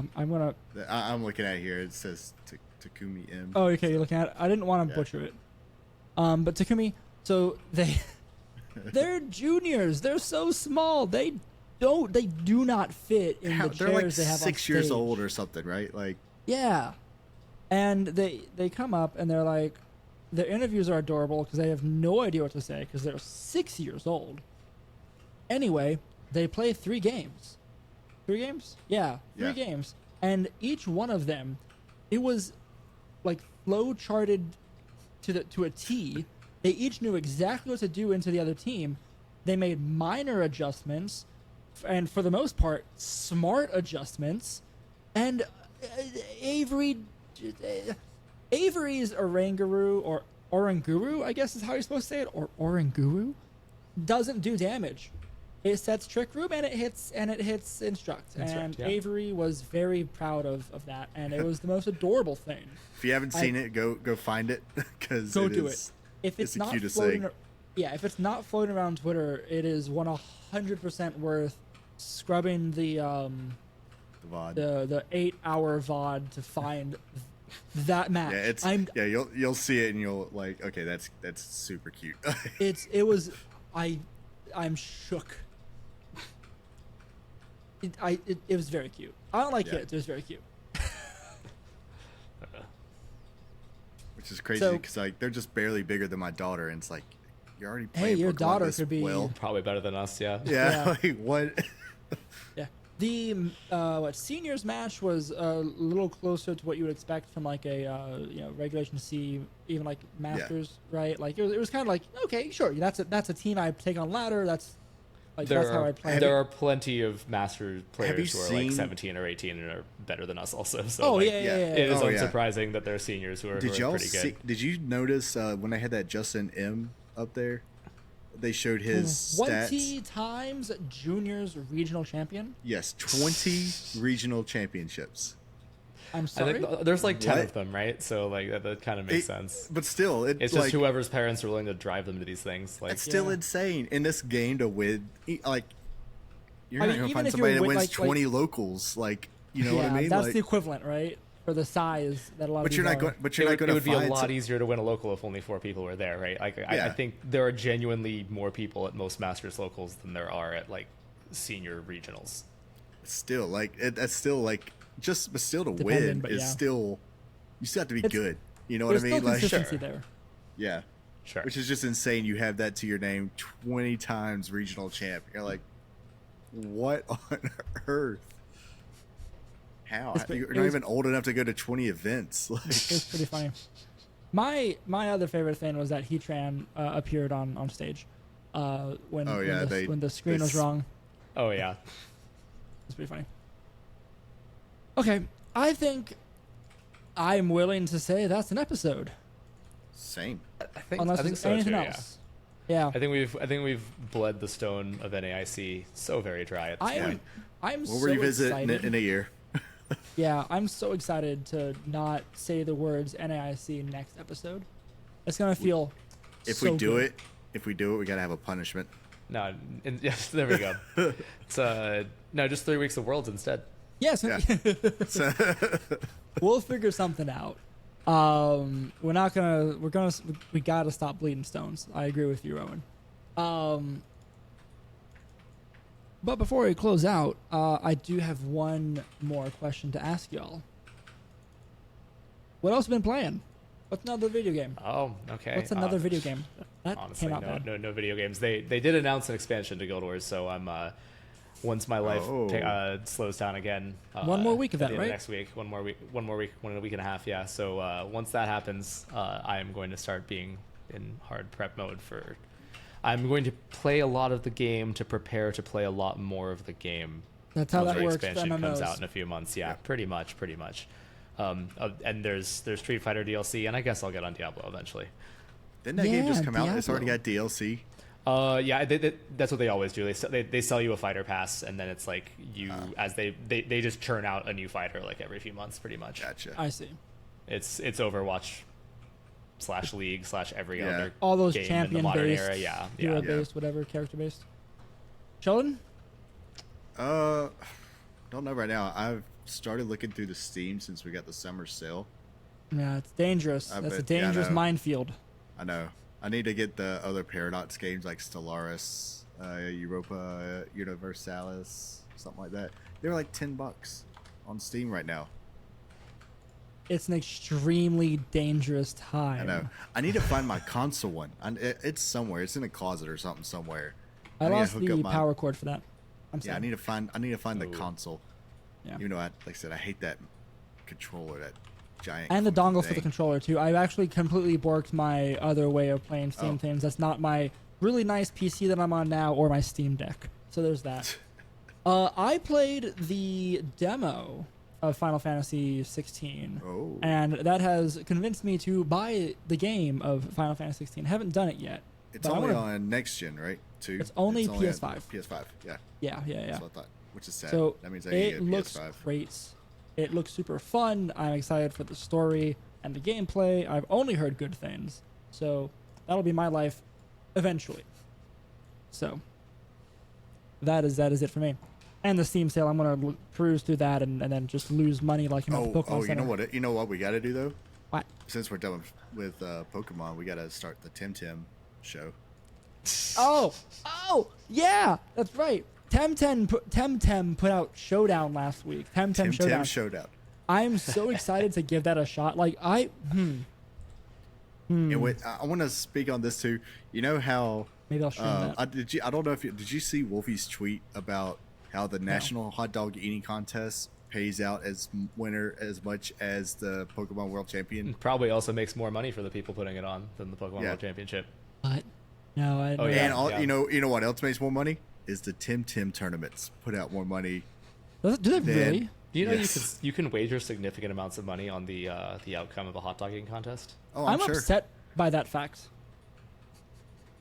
I'm looking at it here. It says Takumi M. Oh, okay, you're looking at it. I didn't want to butcher it. But Takumi, so they're juniors. They're so small. They do not fit in the chairs they're like they have 6 years old or something, right? Like yeah. And they come up and they're like, their interviews are adorable because they have no idea what to say because they're 6 years old. Anyway, they play 3 games. 3 games? Yeah, 3 games. And each one of them, it was like flow charted to a T. They each knew exactly what to do into the other team. They made minor adjustments, and for the most part, smart adjustments. And Avery's Oranguru, or Oranguru, I guess is how you're supposed to say it, or Oranguru, doesn't do damage. It sets Trick Room and it hits Instruct. And Avery was very proud of that, and it was the most adorable thing. If you haven't seen it, go find it because go do it. If it's not floating, if it's not floating around Twitter, it is 100% worth scrubbing the VOD. the 8-hour VOD to find that match. You'll see it and you'll like, okay, that's super cute. I'm shook. It was very cute. I don't like kids. It was very cute. which is crazy So- because like they're just barely bigger than my daughter, and it's like you're already Hey, playing your Pokemon daughter this could be- well. Probably better than us, yeah. Yeah, Yeah. like what? Yeah. The seniors match was a little closer to what you would expect from like a regulation C, even like masters, right? Like it was kind of like, okay, sure, that's a team I take on ladder. That's like that's how I play. There are plenty of master players who are like seen- 17 or 18 and are better than us also. So Oh like, yeah. it is Oh, yeah. unsurprising that there are seniors who are Did y'all pretty see? good. Did you notice when they had that Justin M up there? They showed his 20 stats. times juniors regional champion. Yes, 20 regional championships. I'm I sorry. think there's like 10 What? of them, right? So like that kind of makes sense. But still, It's like, just whoever's parents are willing to drive them to these things. Like It's still Yeah. insane in this game to win. Like, you're I not mean, gonna even find if somebody you're that win- wins like- 20 locals. Like, you know what I mean? That's Like, the equivalent, right? For the size that a lot of but these you're not are. going. But it you're not would, going it to would be a find. lot easier to win a local if only 4 people were there, right? Like I Yeah. think there are genuinely more people at most Masters locals than there are at like senior regionals. Still, like that's still like just, but still to Depending, win but is yeah. still. You still have to be It's- good. You know what I There's mean? still Like, consistency Sure. there. yeah, Sure. which is just insane. You have that to your name 20 times regional champ. You're like, what on earth? How? It's pretty- You're it not was- even old enough to go to 20 events. Like, It's pretty funny. My other favorite thing was that Heatran appeared on stage when Oh, yeah, when the screen was they- wrong. Oh yeah. It's pretty funny. Okay, I think I'm willing to say that's an episode, same. unless I think there's so anything too, else. Yeah, I think we've bled the stone of NAIC so very dry at this point. I'm We'll so revisit excited. in a year. Yeah, I'm so excited to not say the words NAIC next episode. It's gonna feel. If so we do good. it, we gotta have a punishment. No, yes, there we go. It's no, just 3 weeks of Worlds instead. Yes, Yeah. So, we'll figure something out. We're not gonna. We gotta stop bleeding stones. I agree with you, Rowan. But before we close out, I do have one more question to ask y'all. What else have you been playing? What's another video game? Oh, okay. What's another video game? That Honestly, came out bad. no video games. They did announce an expansion to Guild Wars, so I'm once my life Oh. slows down again. One more week of at that, the end right? Next week, one a week and a half. Yeah. So once that happens, I am going to start being in hard prep mode for. I'm going to play a lot of the game to prepare to play a lot more of the game. That's how that After works for expansion comes MMOs. out in a few months. Yeah, pretty much. And there's Street Fighter DLC, and I guess I'll get on Diablo eventually. didn't that game just Yeah, come out? It's already Diablo. got DLC. Yeah, that's what they always do. They sell you a fighter pass, and then it's like you as they just churn out a new fighter like every few months, pretty much. Gotcha. I see. It's Overwatch / League / every Yeah. other All those game in the champion modern based, era. Yeah, hero yeah. based, whatever, character based. Sheldon? Don't know right now. I've started looking through the Steam since we got the summer sale. Yeah, it's dangerous. I That's a bet- yeah, I dangerous know. minefield. I know. I need to get the other Paradox games like Stellaris, Europa Universalis, something like that. They're like $10 on Steam right now. It's an extremely dangerous time. I know. I need to find my console one. It's somewhere. It's in a closet or something somewhere. I need to lost hook the up my- power cord for that. I'm Yeah, sorry. I need to find the Ooh. console. Yeah. Even though, like I said, I hate that controller, that giant. And the clunky dongle for the thing. controller too. I actually completely borked my other way of playing Steam Oh. things. That's not my really nice PC that I'm on now or my Steam Deck. So there's that. I played the demo of Final Fantasy 16, Oh. and that has convinced me to buy the game of Final Fantasy 16. Haven't done it yet. It's but I only wanna- on next gen, right? Too. It's only on PS5. PS5. Yeah. Yeah. That's what I thought. Which is sad. So that means I it need a looks PS5. great. It looks super fun. I'm excited for the story and the gameplay. I've only heard good things, so that'll be my life eventually. So that is it for me. And the Steam sale, I'm gonna peruse through that and then just lose money like Oh, Pokemon you Center. know what? You know what we got to do though? What? Since we're done with Pokemon, we got to start the Tim show. Oh, yeah, that's right. Temtem put out Showdown last week. Temtem Showdown. Showdown. I'm so excited to give that a shot. Like And I want to speak on this too. You know how Maybe I'll stream that. I don't know if did you see Wolfie's tweet about how the National Hot Dog Eating Contest pays out as winner as much as the Pokemon World Champion? Probably also makes more money for the people putting it on than the Pokemon World Championship. What? No, I. Oh, yeah. And you know what else makes more money is the Tim tournaments put out more money. Do they really? You know, Yes. you can wager significant amounts of money on the outcome of a hot dog eating contest. Oh, I'm sure. upset by that fact.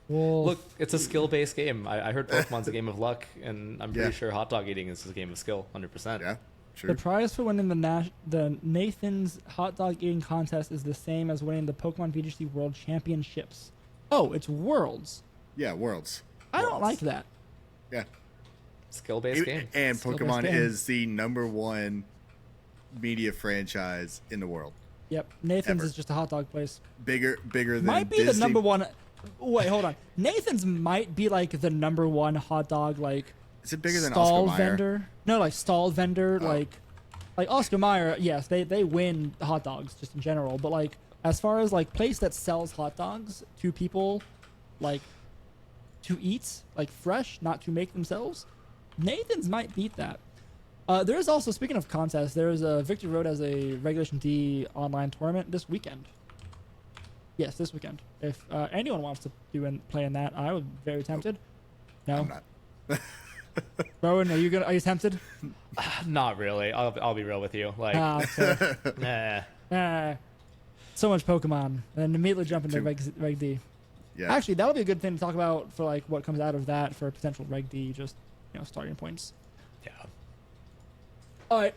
Well, Look, it's a skill-based game. I heard Pokemon's a game of luck, and I'm pretty sure hot dog eating is a game of skill, 100%. Yeah, sure. the prize for winning the Nathan's hot dog eating contest is the same as winning the Pokemon VGC World Championships. Oh, it's Worlds. Yeah, Worlds. I don't like that. Yeah. Skill-based game. And Skill-based Pokemon game. is the #1 media franchise in the world. Yep, Nathan's Ever. is just a hot dog place. Bigger than Might be Disney. the #1. Wait, hold on. Nathan's might be like the #1 hot dog like Is it bigger than stall Oscar Mayer? vendor. No, like stall vendor, Oh. like Oscar Mayer. Yes, they win hot dogs just in general. But like as far as like place that sells hot dogs to people, like to eat, like fresh, not to make themselves, Nathan's might beat that. There is also, speaking of contests, there is a Victory Road as a Regulation D online tournament this weekend. Yes, this weekend. If anyone wants to play in that, I would be very tempted. No, I'm not. Rowan, are you tempted? Not really. I'll be real with you. Like, Okay. nah. So much Pokemon, and then immediately jump into Too- Reg D. Yeah. Actually, that'll be a good thing to talk about for like what comes out of that for potential Reg D, just starting points. Yeah. All right,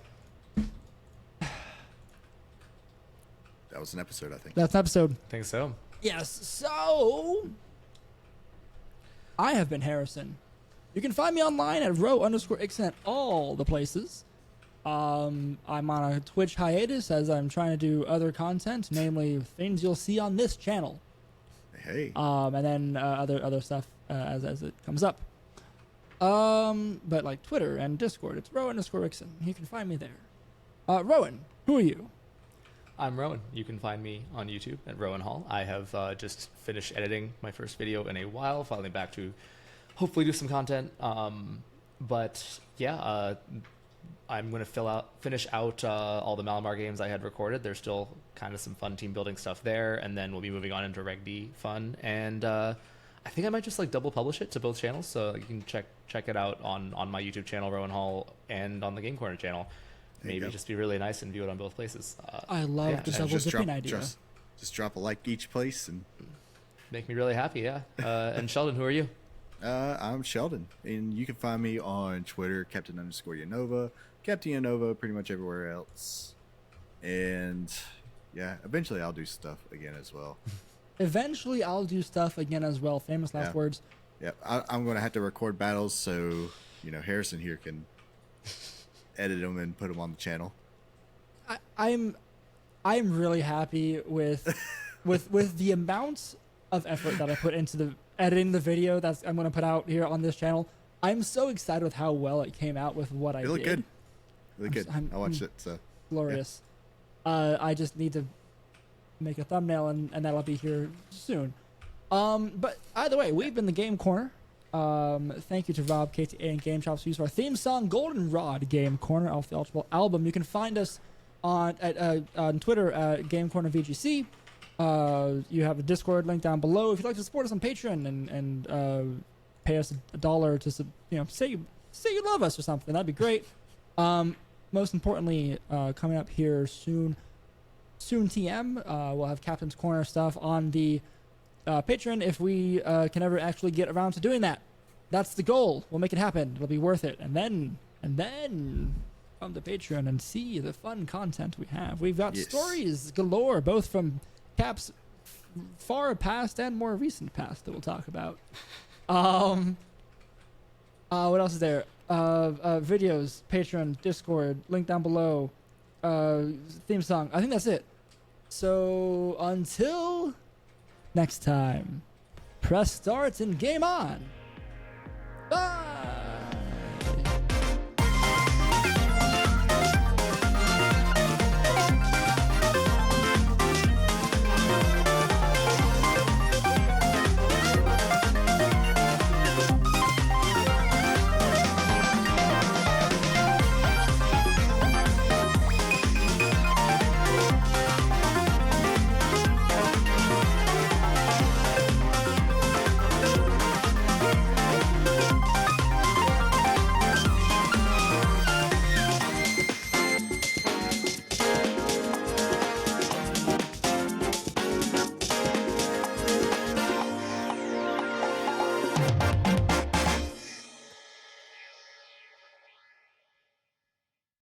That was an episode, I think. that's an episode. I think so. Yes. So I have been Harrison. You can find me online at row_ixon at all the places. I'm on a Twitch hiatus as I'm trying to do other content, namely things you'll see on this channel. Hey. And then other stuff as it comes up. But like Twitter and Discord, it's row_ixon. You can find me there. Rowan, who are you? I'm Rowan. You can find me on YouTube at Rowan Hall. I have just finished editing my first video in a while, finally back to hopefully do some content. But yeah, I'm going to finish out all the Malamar games I had recorded. There's still kind of some fun team building stuff there, and then we'll be moving on into Reg D fun. And I think I might just like double publish it to both channels, so you can check it out on my YouTube channel, Rowan Hall, and on the Game Corner channel. Maybe just be really nice and view it on both places. I love the double dipping idea. Just drop a like each place and Make me really happy, yeah. And Sheldon, who are you? I'm Sheldon, and you can find me on Twitter, Captain_Yanova, Captain Yanova, pretty much everywhere else. And yeah, eventually I'll do stuff again as well. Eventually, I'll do stuff again as well. Famous last words. Yeah, I'm going to have to record battles so Harrison here can edit them and put them on the channel. I'm really happy with the amount of effort that I put into the editing the video that I'm going to put out here on this channel. I'm so excited with how well it came out with what I did. It looked good. Really good. I'm- I watched it. So Glorious. I just need to make a thumbnail and that'll be here soon. But either way, we've been the Game Corner. Thank you to RobKTA and Game Chops for use of our theme song, Goldenrod Game Corner, off the Ultraball album. You can find us on Twitter at Game Corner VGC. You have a Discord link down below. If you'd like to support us on Patreon and pay us $1 to say you love us or something, that'd be great. Most importantly, coming up here soon TM, we'll have Captain's Corner stuff on the Patreon if we can ever actually get around to doing that. That's the goal. We'll make it happen. It'll be worth it. And then come to Patreon and see the fun content we have. We've got stories galore, both from Cap's far past and more recent past that we'll talk about. What else is there? Videos, Patreon, Discord, link down below, theme song. I think that's it. So until next time, press start and game on. Bye!